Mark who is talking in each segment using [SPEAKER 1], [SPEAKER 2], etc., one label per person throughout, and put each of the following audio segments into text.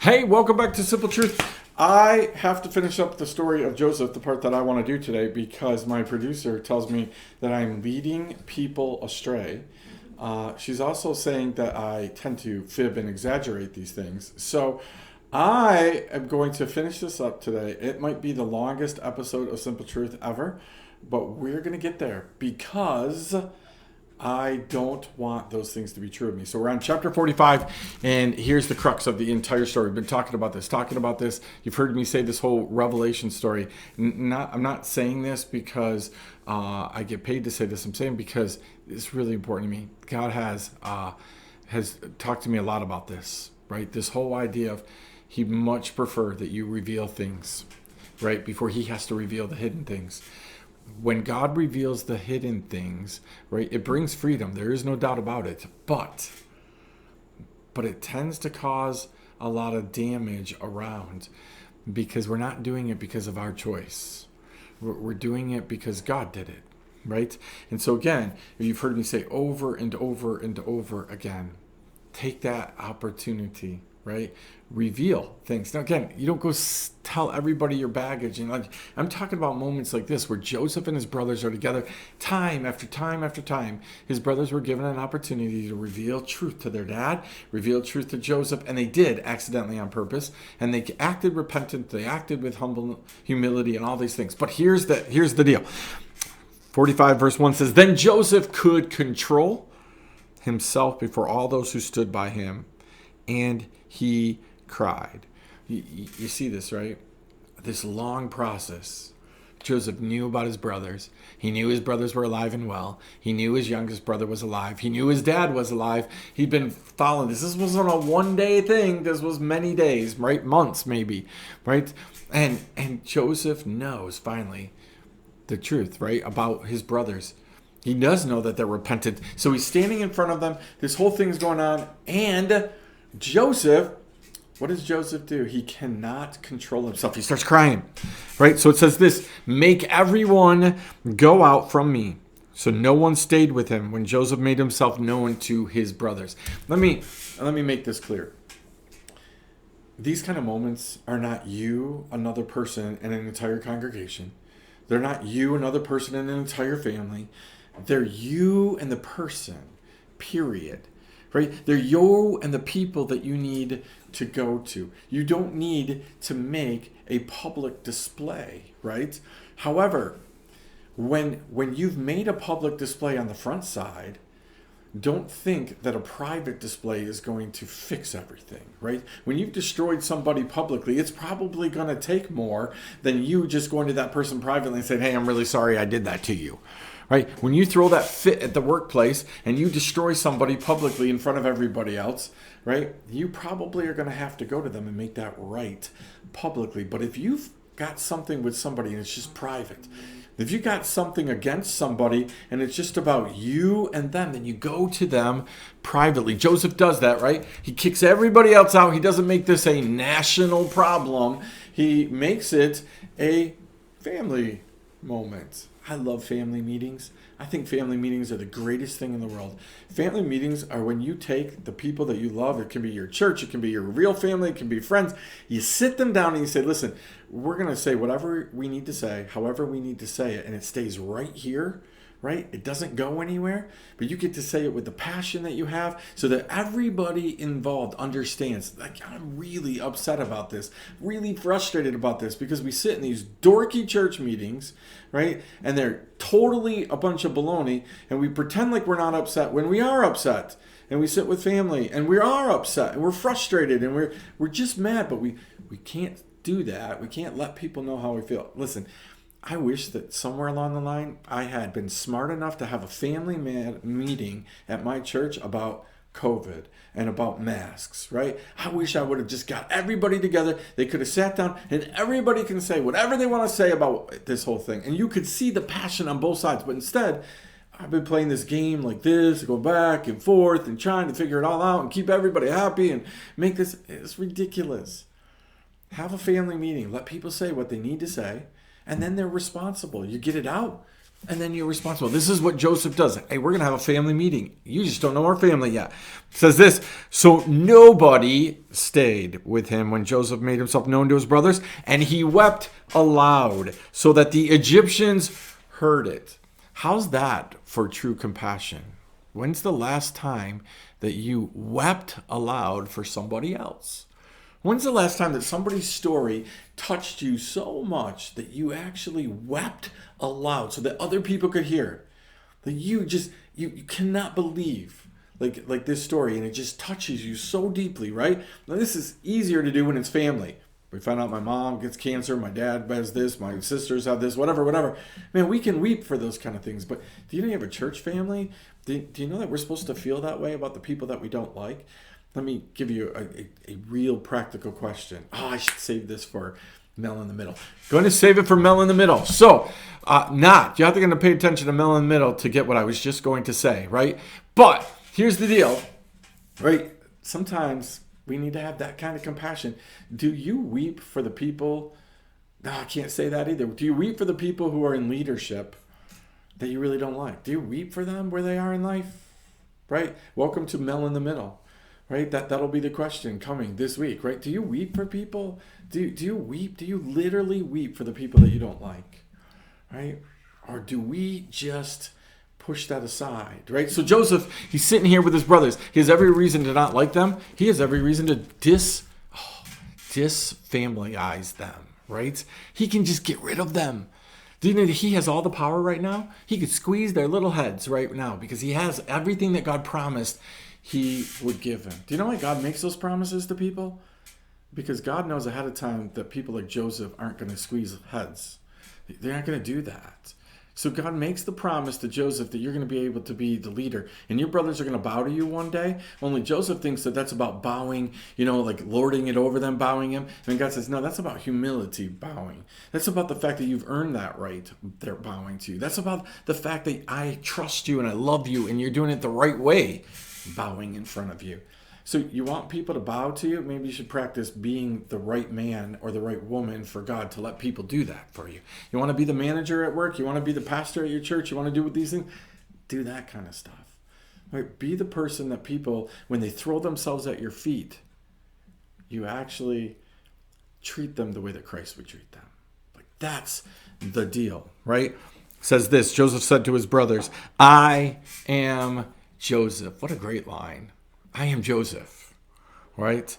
[SPEAKER 1] Hey, welcome back to Simple Truth. I have to finish up the story of Joseph, the part that I want to do today, because my producer tells me that I'm leading people astray. She's also saying that I tend to fib and exaggerate these things. So I am going to finish this up today. It might be the longest episode of Simple Truth ever, but we're going to get there because I don't want those things to be true of me. So we're on chapter 45, and here's the crux of the entire story. We've been talking about this. You've heard me say this whole Revelation story. I'm not saying this because I get paid to say this. I'm saying because it's really important to me. God has talked to me a lot about this, right? This whole idea of He'd much prefer that you reveal things, right, before He has to reveal the hidden things. When God reveals the hidden things, right, it brings freedom. There is no doubt about it. But it tends to cause a lot of damage around because we're not doing it because of our choice. We're doing it because God did it, right? And so again, you've heard me say over and over and over again, take that opportunity, right? Reveal things. Now, again, you don't go tell everybody your baggage. And I'm talking about moments like this where Joseph and his brothers are together time after time after time. His brothers were given an opportunity to reveal truth to their dad, reveal truth to Joseph, and they did accidentally on purpose. And they acted repentant. They acted with humility and all these things. But here's the deal. 45 verse 1 says, Then Joseph could control himself before all those who stood by him, and he cried. You see this, right? This long process. Joseph knew about his brothers. He knew his brothers were alive and well. He knew his youngest brother was alive. He knew his dad was alive. He'd been following this. This wasn't a one-day thing. This was many days, right? Months, maybe, right? And Joseph knows, finally, the truth, right, about his brothers. He does know that they're repentant. So he's standing in front of them. This whole thing's going on. And Joseph, what does Joseph do? He cannot control himself. He starts crying, right? So it says this, Make everyone go out from me. So no one stayed with him when Joseph made himself known to his brothers. Let me make this clear. These kind of moments are not you, another person, and an entire congregation. They're not you, another person, and an entire family. They're you and the person, period. Right? They're you and the people that you need to go to. You don't need to make a public display, right? However, when you've made a public display on the front side, don't think that a private display is going to fix everything, right? When you've destroyed somebody publicly, it's probably going to take more than you just going to that person privately and saying, hey, I'm really sorry I did that to you. Right? When you throw that fit at the workplace and you destroy somebody publicly in front of everybody else, right? You probably are going to have to go to them and make that right publicly. But if you've got something with somebody and it's just private, if you got something against somebody and it's just about you and them, then you go to them privately. Joseph does that, right? He kicks everybody else out. He doesn't make this a national problem. He makes it a family moment. I love family meetings. I think family meetings are the greatest thing in the world. Family meetings are when you take the people that you love. It can be your church. It can be your real family. It can be friends. You sit them down and you say, listen, we're going to say whatever we need to say, however we need to say it, and it stays right here, right? It doesn't go anywhere, but you get to say it with the passion that you have so that everybody involved understands, like, I'm really upset about this, really frustrated about this, because we sit in these dorky church meetings, right? And they're totally a bunch of baloney, and we pretend like we're not upset when we are upset. And we sit with family, and we are upset, and we're frustrated, and we're just mad, but we can't do that. We can't let people know how we feel. Listen, I wish that somewhere along the line I had been smart enough to have a family meeting at my church about COVID and about masks, right? I wish I would have just got everybody together. They could have sat down and everybody can say whatever they want to say about this whole thing. And you could see the passion on both sides. But instead, I've been playing this game like this, go back and forth and trying to figure it all out and keep everybody happy and make this, it's ridiculous. Have a family meeting. Let people say what they need to say. And then they're responsible. You get it out. And then you're responsible. This is what Joseph does. Hey, we're going to have a family meeting. You just don't know our family yet. It says this. So nobody stayed with him when Joseph made himself known to his brothers, and he wept aloud so that the Egyptians heard it. How's that for true compassion? When's the last time that you wept aloud for somebody else? When's the last time that somebody's story touched you so much that you actually wept aloud so that other people could hear? That you cannot believe like this story, and it just touches you so deeply, right? Now this is easier to do when it's family. We find out my mom gets cancer, my dad has this, my sisters have this, whatever. Man, we can weep for those kind of things. But do you know you have a church family? Do you know that we're supposed to feel that way about the people that we don't like? Let me give you a real practical question. I should save this for Mel in the Middle. Going to save it for Mel in the Middle. So, you have to pay attention to Mel in the Middle to get what I was just going to say, right? But here's the deal, right? Sometimes we need to have that kind of compassion. Do you weep for the people? No, I can't say that either. Do you weep for the people who are in leadership that you really don't like? Do you weep for them where they are in life? Right? Welcome to Mel in the Middle. Right? That'll be the question coming this week, right? Do you weep for people? Do you weep? Do you literally weep for the people that you don't like? Right? Or do we just push that aside, right? So Joseph, he's sitting here with his brothers. He has every reason to not like them. He has every reason to disfamilyize them, right? He can just get rid of them. Do you know that he has all the power right now? He could squeeze their little heads right now because he has everything that God promised he would give him. Do you know why God makes those promises to people? Because God knows ahead of time that people like Joseph aren't going to squeeze heads. They're not going to do that. So God makes the promise to Joseph that you're going to be able to be the leader. And your brothers are going to bow to you one day. Only Joseph thinks that that's about bowing, like lording it over them, bowing him. And God says, no, that's about humility, bowing. That's about the fact that you've earned that right, they're bowing to you. That's about the fact that I trust you and I love you and you're doing it the right way, bowing in front of you. So you want people to bow to you? Maybe you should practice being the right man or the right woman for God to let people do that for you. You want to be the manager at work? You want to be the pastor at your church? You want to do these things? Do that kind of stuff. Right? Be the person that people, when they throw themselves at your feet, you actually treat them the way that Christ would treat them. Like that's the deal, right? It says this, Joseph said to his brothers, I am Joseph. What a great line. I am Joseph, right?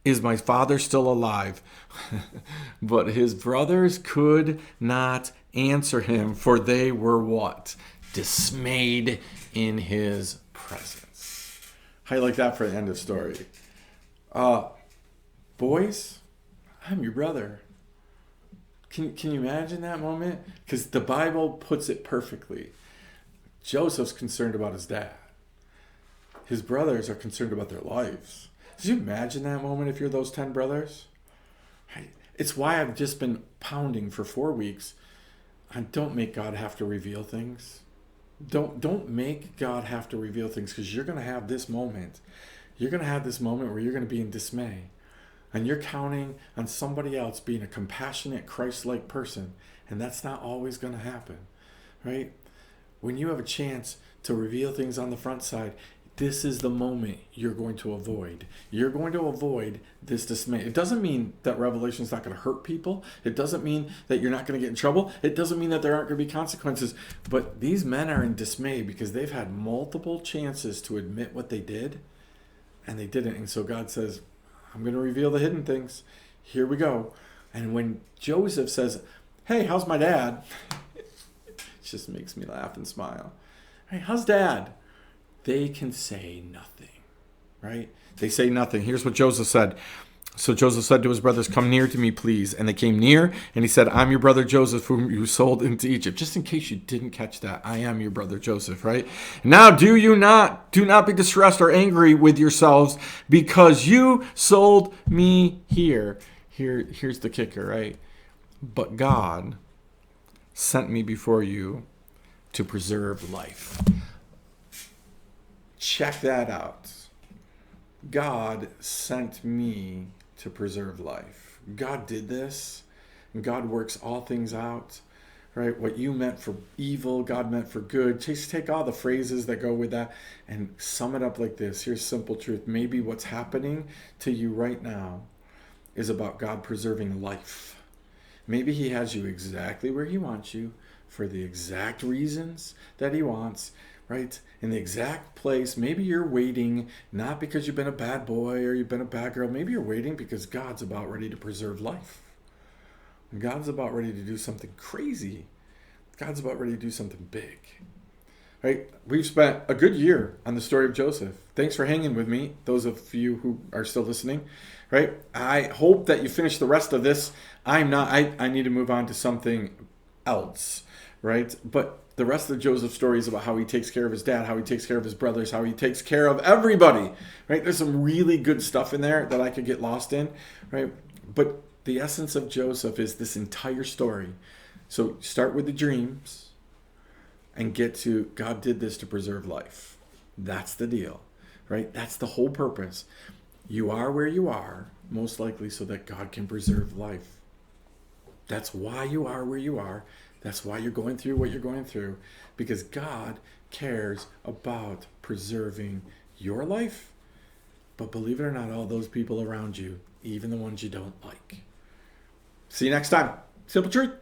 [SPEAKER 1] Is my father still alive? But his brothers could not answer him, for they were what? Dismayed in his presence. How you like that for the end of story? Boys, I'm your brother. Can you imagine that moment? Because the Bible puts it perfectly. Joseph's concerned about his dad. His brothers are concerned about their lives. Did you imagine that moment if you're those 10 brothers? It's why I've just been pounding for 4 weeks. And don't make God have to reveal things. Don't make God have to reveal things, because you're going to have this moment. You're going to have this moment where you're going to be in dismay. And you're counting on somebody else being a compassionate, Christ-like person. And that's not always going to happen. Right? When you have a chance to reveal things on the front side, this is the moment you're going to avoid. You're going to avoid this dismay. It doesn't mean that revelation is not going to hurt people. It doesn't mean that you're not going to get in trouble. It doesn't mean that there aren't going to be consequences. But these men are in dismay because they've had multiple chances to admit what they did, and they didn't. And so God says, I'm going to reveal the hidden things. Here we go. And when Joseph says, hey, how's my dad? It just makes me laugh and smile. Hey, how's dad? They can say nothing, right? They say nothing. Here's what Joseph said. So Joseph said to his brothers, come near to me, please. And they came near, and he said, I'm your brother Joseph, whom you sold into Egypt. Just in case you didn't catch that, I am your brother Joseph, right? Now do not be distressed or angry with yourselves, because you sold me here. Here's the kicker, right? But God sent me before you to preserve life. Check that out. God sent me to preserve life. God did this. And God works all things out right? What you meant for evil, God meant for good. Just take all the phrases that go with that and sum it up like this. Here's simple truth. Maybe what's happening to you right now is about God preserving life. Maybe he has you exactly where he wants you for the exact reasons that he wants, right? In the exact place. Maybe you're waiting not because you've been a bad boy or you've been a bad girl. Maybe you're waiting because God's about ready to preserve life. God's about ready to do something crazy. God's about ready to do something big. Right? We've spent a good year on the story of Joseph. Thanks for hanging with me, those of you who are still listening. Right? I hope that you finish the rest of this. I need to move on to something else. Right? But the rest of Joseph's story is about how he takes care of his dad, how he takes care of his brothers, how he takes care of everybody. Right? There's some really good stuff in there that I could get lost in. Right? But the essence of Joseph is this entire story. So start with the dreams and get to God did this to preserve life. That's the deal, right? That's the whole purpose. You are where you are, most likely so that God can preserve life. That's why you are where you are. That's why you're going through what you're going through, because God cares about preserving your life. But believe it or not, all those people around you, even the ones you don't like. See you next time. Simple truth.